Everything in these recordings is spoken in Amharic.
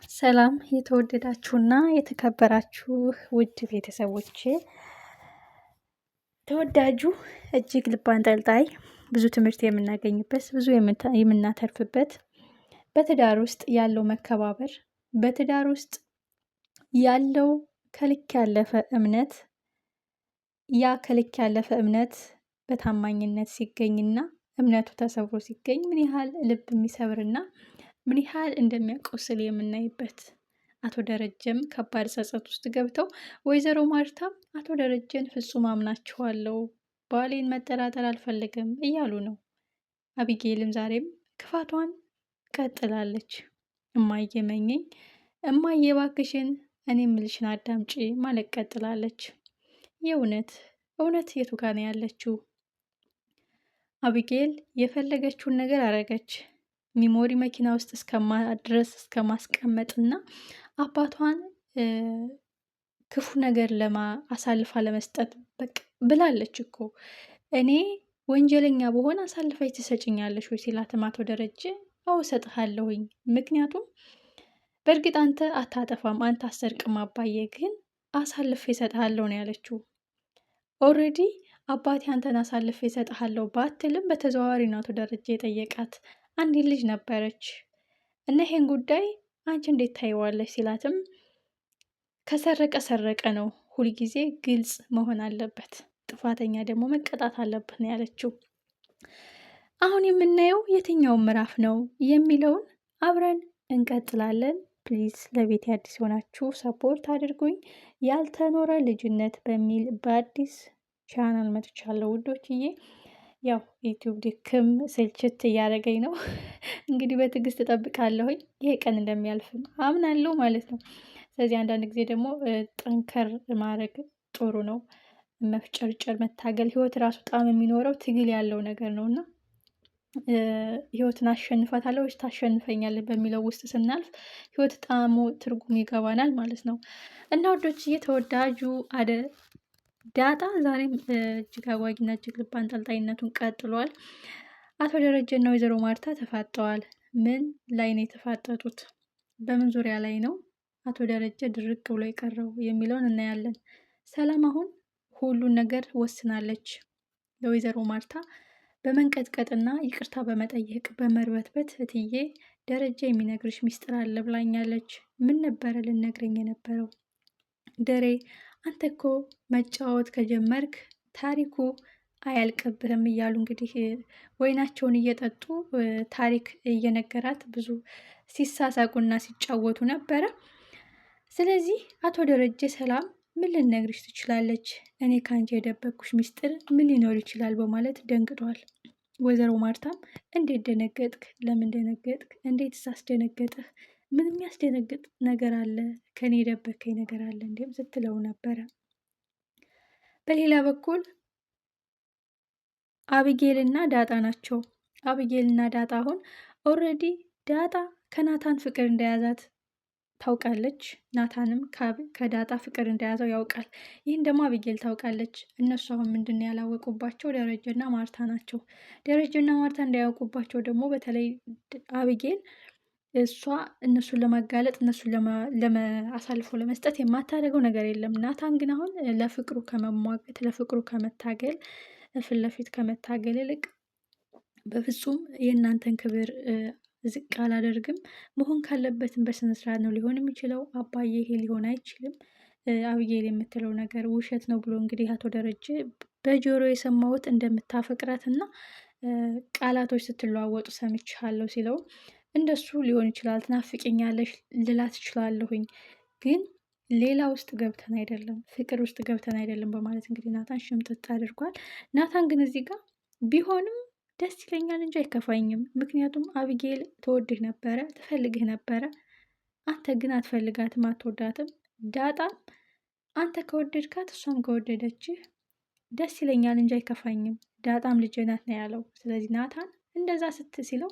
ሰላም የተወደዳችሁና የተከበራችሁ ውድ ቤተሰቦቼ፣ ተወዳጁ እጅግ ልብ አንጠልጣይ ብዙ ትምህርት የምናገኝበት ብዙ የምናተርፍበት በትዳር ውስጥ ያለው መከባበር፣ በትዳር ውስጥ ያለው ከልክ ያለፈ እምነት፣ ያ ከልክ ያለፈ እምነት በታማኝነት ሲገኝና እምነቱ ተሰብሮ ሲገኝ ምን ያህል ልብ የሚሰብርና ምን ያህል እንደሚያቆስል የምናይበት፣ አቶ ደረጀም ከባድ ጸጸት ውስጥ ገብተው ወይዘሮ ማርታም አቶ ደረጀን ፍጹም አምናችኋለሁ፣ ባሌን መጠራጠር አልፈልግም እያሉ ነው። አቢጌልም ዛሬም ክፋቷን ቀጥላለች። እማዬ መኘኝ፣ እማዬ ባክሽን እኔ ምልሽን አዳምጪ ማለት ቀጥላለች። የእውነት እውነት የቱ ጋ ነው ያለችው? አቢጌል የፈለገችውን ነገር አረገች። ሚሞሪ መኪና ውስጥ ድረስ እስከማስቀመጥ እና አባቷን ክፉ ነገር አሳልፋ ለመስጠት በቃ ብላለች እኮ። እኔ ወንጀለኛ በሆን አሳልፋች ትሰጭኛለሽ ወይ ሲላትም አቶ ደረጀ አዎ እሰጥሃለሁኝ፣ ምክንያቱም በእርግጥ አንተ አታጠፋም፣ አንተ አሰርቅም፣ አባዬ ግን አሳልፌ እሰጥሃለሁ ነው ያለችው። ኦልሬዲ አባቴ አንተን አሳልፌ እሰጥሃለሁ ባትልም በተዘዋዋሪ ነው አቶ ደረጀ የጠየቃት። አንዲት ልጅ ነበረች እና ይሄን ጉዳይ አንቺ እንዴት ታይዋለሽ ሲላትም ከሰረቀ ሰረቀ ነው፣ ሁልጊዜ ግልጽ መሆን አለበት፣ ጥፋተኛ ደግሞ መቀጣት አለበት ነው ያለችው። አሁን የምናየው የትኛውን ምዕራፍ ነው የሚለውን አብረን እንቀጥላለን። ፕሊዝ ለቤት አዲስ የሆናችሁ ሰፖርት አድርጉኝ። ያልተኖረ ልጅነት በሚል በአዲስ ቻናል መጥቻለሁ ውዶችዬ። ያው ዩቲዩብ ድክም ስልችት እያደረገኝ ነው። እንግዲህ በትዕግስት እጠብቃለሁኝ፣ ይሄ ቀን እንደሚያልፍም አምናለሁ ማለት ነው። ስለዚህ አንዳንድ ጊዜ ደግሞ ጠንከር ማድረግ ጥሩ ነው። መፍጨርጨር፣ መታገል፣ ህይወት ራሱ ጣም የሚኖረው ትግል ያለው ነገር ነው እና ህይወትን አሸንፋታለሁ ወይስ ታሸንፈኛለህ በሚለው ውስጥ ስናልፍ ህይወት ጣዕሙ ትርጉም ይገባናል ማለት ነው። እና ወዶችዬ ተወዳጁ ዳጣ ዛሬም እጅግ አጓጊና እጅግ ልብ አንጠልጣይነቱን ቀጥሏል። አቶ ደረጀና ወይዘሮ ማርታ ተፋጠዋል። ምን ላይ ነው የተፋጠጡት? በምን ዙሪያ ላይ ነው አቶ ደረጀ ድርቅ ብሎ የቀረው የሚለውን እናያለን። ሰላም አሁን ሁሉን ነገር ወስናለች። ለወይዘሮ ማርታ በመንቀጥቀጥና ይቅርታ በመጠየቅ በመርበትበት እትዬ ደረጀ የሚነግርሽ ሚስጥር አለ ብላኛለች። ምን ነበረ ልነግረኝ የነበረው? ደሬ አንተ እኮ መጫወት ከጀመርክ ታሪኩ አያልቅብህም እያሉ እንግዲህ ወይናቸውን እየጠጡ ታሪክ እየነገራት ብዙ ሲሳሳቁና ሲጫወቱ ነበረ። ስለዚህ አቶ ደረጀ ሰላም ምን ልነግርሽ ትችላለች? እኔ ከአንቺ የደበቅኩሽ ሚስጥር ምን ሊኖር ይችላል? በማለት ደንግጧል። ወይዘሮ ማርታም እንዴት ደነገጥክ? ለምን ደነገጥክ? እንዴት ሳስደነገጥህ? ምን የሚያስደነግጥ ነገር አለ? ከኔ የደበከኝ ነገር አለ እንዴም ስትለው ነበረ። በሌላ በኩል አቢጌል እና ዳጣ ናቸው። አቢጌል እና ዳጣ አሁን ኦልሬዲ ዳጣ ከናታን ፍቅር እንደያዛት ታውቃለች። ናታንም ከዳጣ ፍቅር እንደያዘው ያውቃል። ይህን ደግሞ አቢጌል ታውቃለች። እነሱ አሁን ምንድን ያላወቁባቸው ደረጀና ማርታ ናቸው። ደረጀና ማርታ እንዳያውቁባቸው ደግሞ በተለይ አቢጌል እሷ እነሱን ለማጋለጥ እነሱን አሳልፎ ለመስጠት የማታደርገው ነገር የለም። ናታን ግን አሁን ለፍቅሩ ከመሟገት ለፍቅሩ ከመታገል ፊት ለፊት ከመታገል ይልቅ በፍጹም የእናንተን ክብር ዝቅ አላደርግም፣ መሆን ካለበትም በስነስርዓት ነው ሊሆን የሚችለው፣ አባዬ ይሄ ሊሆን አይችልም፣ አብዬል የምትለው ነገር ውሸት ነው ብሎ እንግዲህ አቶ ደረጀ በጆሮ የሰማሁት እንደምታፈቅራት እና ቃላቶች ስትለዋወጡ ሰምቻለሁ ሲለው እንደሱ ሊሆን ይችላል፣ ትናፍቅኛለሽ ልላት እችላለሁኝ፣ ግን ሌላ ውስጥ ገብተን አይደለም፣ ፍቅር ውስጥ ገብተን አይደለም በማለት እንግዲህ ናታን ሽምጥጥ አድርጓል። ናታን ግን እዚህ ጋር ቢሆንም ደስ ይለኛል እንጂ አይከፋኝም። ምክንያቱም አቢጌል ትወድህ ነበረ፣ ትፈልግህ ነበረ። አንተ ግን አትፈልጋትም፣ አትወዳትም። ዳጣም አንተ ከወደድካት እሷም ከወደደችህ ደስ ይለኛል እንጂ አይከፋኝም። ዳጣም ልጄ ናት ነው ያለው። ስለዚህ ናታን እንደዛ ሲለው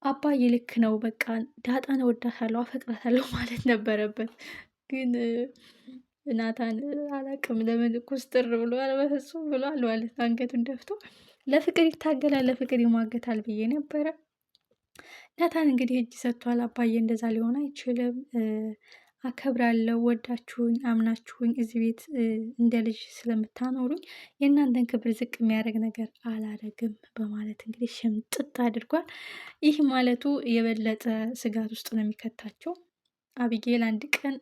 አባዬ ልክ ነው፣ በቃ ዳጣን እወዳታለሁ፣ አፈቅራታለሁ ማለት ነበረበት። ግን ናታን አላቅም ለምን ኩስትር ብሏል፣ በፍጹም ብሏል ማለት አንገቱን ደፍቶ ለፍቅር ይታገላል፣ ለፍቅር ይሟገታል ብዬ ነበረ። ናታን እንግዲህ እጅ ሰጥቷል። አባዬ እንደዛ ሊሆን አይችልም፣ አከብራለሁ፣ ወዳችሁኝ አምናችሁኝ እዚህ ቤት እንደ ልጅ ስለምታኖሩኝ የእናንተን ክብር ዝቅ የሚያደርግ ነገር አላደርግም በማለት እንግዲህ ሽምጥጥ አድርጓል። ይህ ማለቱ የበለጠ ስጋት ውስጥ ነው የሚከታቸው። አቢጌል አንድ ቀን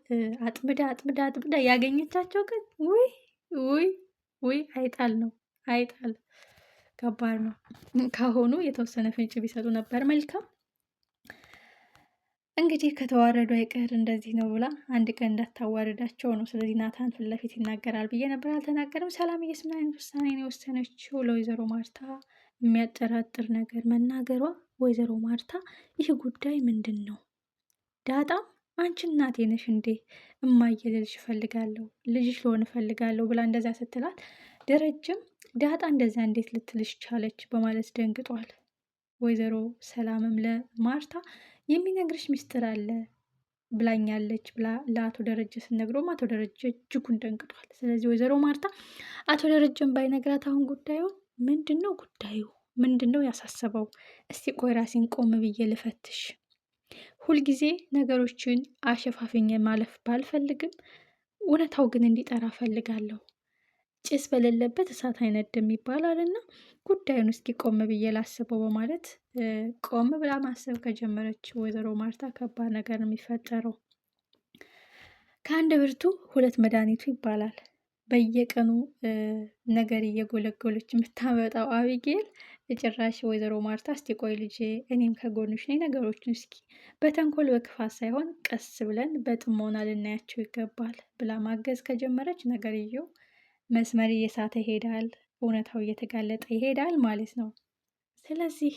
አጥምዳ አጥምዳ አጥምዳ ያገኘቻቸው ግን ውይ ውይ ውይ አይጣል ነው አይጣል። ከባድ ነው። ካሁኑ የተወሰነ ፍንጭ ቢሰጡ ነበር መልካም። እንግዲህ ከተዋረዱ አይቀር እንደዚህ ነው ብላ አንድ ቀን እንዳታዋርዳቸው ነው። ስለዚህ ናታን ፊት ለፊት ይናገራል ብዬ ነበር፣ አልተናገርም። ሰላምዬ ምን አይነት ውሳኔ ነው የወሰነችው? ለወይዘሮ ማርታ የሚያጠራጥር ነገር መናገሯ። ወይዘሮ ማርታ ይህ ጉዳይ ምንድን ነው? ዳጣ አንቺ እናቴ ነሽ እንዴ? እማዬ ልልሽ እፈልጋለሁ፣ ልጅሽ ልሆን እፈልጋለሁ ብላ እንደዛ ስትላት፣ ደረጀም ዳጣ እንደዛ እንዴት ልትልሽ ቻለች በማለት ደንግጧል። ወይዘሮ ሰላምም ለማርታ የሚነግርሽ ሚስጥር አለ ብላኛለች ብላ ለአቶ ደረጀ ስነግረውም አቶ ደረጀ እጅጉን ደንግጧል። ስለዚህ ወይዘሮ ማርታ አቶ ደረጀን ባይነግራት አሁን ጉዳዩን ምንድን ነው ያሳሰበው? እስቲ ቆይ ራሴን ቆም ብዬ ልፈትሽ። ሁልጊዜ ነገሮችን አሸፋፍኜ ማለፍ ባልፈልግም እውነታው ግን እንዲጠራ ፈልጋለሁ። ጭስ በሌለበት እሳት አይነድም ይባላል እና ጉዳዩን እስኪ ቆም ብዬ ላስበው በማለት ቆም ብላ ማሰብ ከጀመረች ወይዘሮ ማርታ ከባድ ነገር ነው የሚፈጠረው። ከአንድ ብርቱ ሁለት መድኃኒቱ ይባላል። በየቀኑ ነገር እየጎለጎለች የምታመጣው አቢጌል ጭራሽ ወይዘሮ ማርታ እስቲ ቆይ ልጄ እኔም ከጎንሽ ነኝ፣ ነገሮችን እስኪ በተንኮል በክፋት ሳይሆን ቀስ ብለን በጥሞና ልናያቸው ይገባል ብላ ማገዝ ከጀመረች ነገርየው መስመር እየሳተ ይሄዳል፣ እውነታው እየተጋለጠ ይሄዳል ማለት ነው። ስለዚህ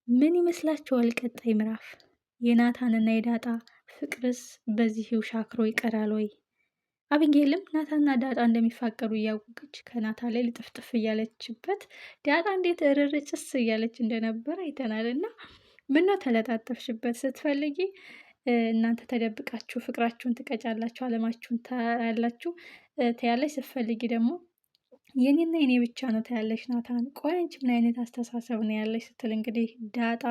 ምን ይመስላችኋል ቀጣይ ምዕራፍ? የናታንና የዳጣ ፍቅርስ በዚህው ሻክሮ ይቀራል ወይ? አቢጌልም ናታና ዳጣ እንደሚፋቀሩ እያወቀች ከናታ ላይ ልጥፍጥፍ እያለችበት ዳጣ እንዴት እርርጭስ እያለች እንደነበር አይተናል። እና ምነው ተለጣጠፍሽበት? ስትፈልጊ እናንተ ተደብቃችሁ ፍቅራችሁን ትቀጫላችሁ፣ አለማችሁን ታያላችሁ ትያለች፣ ስትፈልጊ ደግሞ የኔና የኔ ብቻ ነው ታያለች። ናታን ቆይ አንቺ ምን አይነት አስተሳሰብ ነው ያለች? ስትል እንግዲህ ዳጣ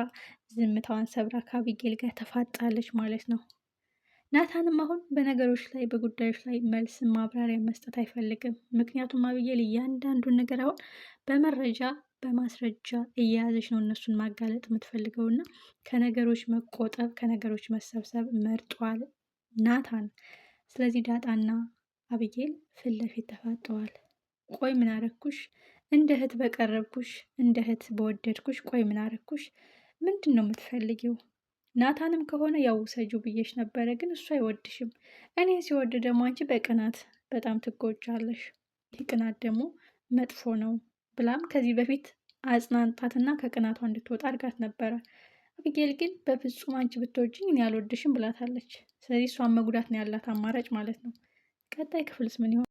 ዝምታዋን ሰብራ ከአቢጌል ጋር ተፋጣለች ማለት ነው። ናታንም አሁን በነገሮች ላይ በጉዳዮች ላይ መልስ ማብራሪያ መስጠት አይፈልግም። ምክንያቱም አቢጌል እያንዳንዱን ነገር አሁን በመረጃ በማስረጃ እየያዘች ነው እነሱን ማጋለጥ የምትፈልገው እና ከነገሮች መቆጠብ ከነገሮች መሰብሰብ መርጧል ናታን። ስለዚህ ዳጣና አቢጌል ፊት ለፊት ተፋጠዋል። ቆይ ምን አረኩሽ? እንደ እህት በቀረብኩሽ፣ እንደ እህት በወደድኩሽ፣ ቆይ ምን አረኩሽ? ምንድን ነው የምትፈልጊው? ናታንም ከሆነ ያው ውሰጁ ብዬሽ ነበረ፣ ግን እሱ አይወድሽም። እኔ ሲወድ ደግሞ አንቺ በቅናት በጣም ትጎጃለሽ። ይህ ቅናት ደግሞ መጥፎ ነው ብላም ከዚህ በፊት አጽናንጣትና ከቅናቷ እንድትወጣ አድርጋት ነበረ። አቢጌል ግን በፍጹም አንቺ ብትወጂኝ እኔ አልወድሽም ብላታለች። ስለዚህ እሷን መጉዳት ነው ያላት አማራጭ ማለት ነው። ቀጣይ ክፍልስ ምን ይሆን?